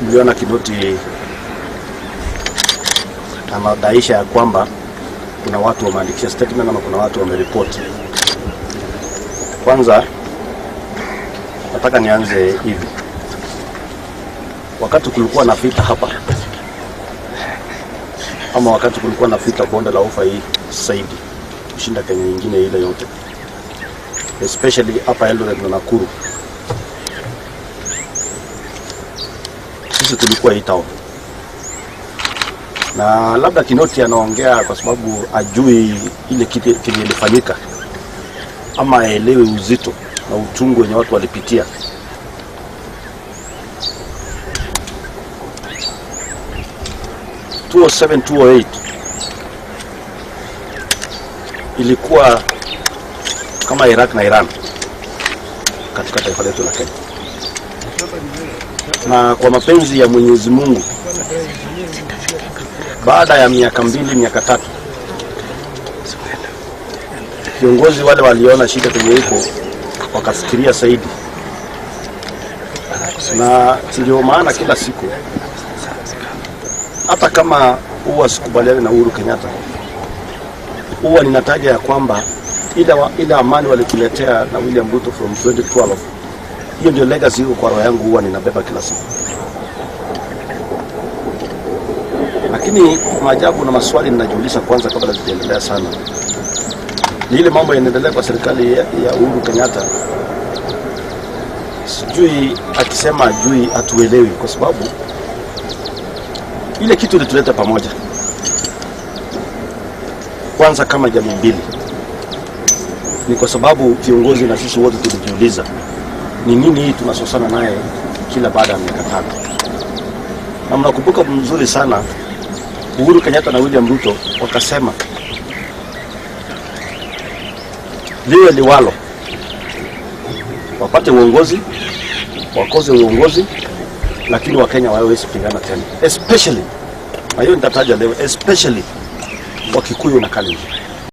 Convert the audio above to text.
Niliona Kinoti anadaisha ya kwamba kuna watu wameandikisha statement ama kuna watu wameripoti. Kwanza nataka nianze hivi. Wakati kulikuwa na vita hapa, ama wakati kulikuwa na vita bonde la Ufa hii zaidi kushinda Kenya nyingine ile yote, especially hapa Eldoret na Nakuru, sisi tulikuwa hii town. Na labda Kinoti anaongea kwa sababu ajui ile kitu kilifanyika ama aelewe uzito na utungu wenye watu walipitia. (2007 2008) ilikuwa kama Iraq na Iran katika taifa letu la Kenya. Na kwa mapenzi ya Mwenyezi Mungu, baada ya miaka 2 miaka 3, viongozi wale waliona shida kwenye iko wakafikiria zaidi. Na ndio maana kila siku, hata kama huwa sikubaliani na Uhuru Kenyatta, huwa ninataja ya kwamba ile amani walituletea na William Ruto from 2012, hiyo ndio legacy hiyo kwa roho yangu huwa ninabeba kila siku. Lakini maajabu na maswali ninajiuliza kwanza kabla sijaendelea sana, ni ile mambo yanaendelea kwa serikali ya Uhuru Kenyatta. Sijui akisema ajui, atuelewi, kwa sababu ile kitu ilituleta pamoja. Kwanza kama jamii mbili, ni kwa sababu viongozi na sisi wote tulijiuliza ni nini hii tunasosana naye kila baada ya miaka 5. Na mnakumbuka mzuri sana Uhuru Kenyatta na William Ruto wakasema liwe liwalo, wapate uongozi, wakoze uongozi, lakini Wakenya hawawezi kupigana tena, especially, na hiyo nitataja leo, especially Wakikuyu na Kalenjin.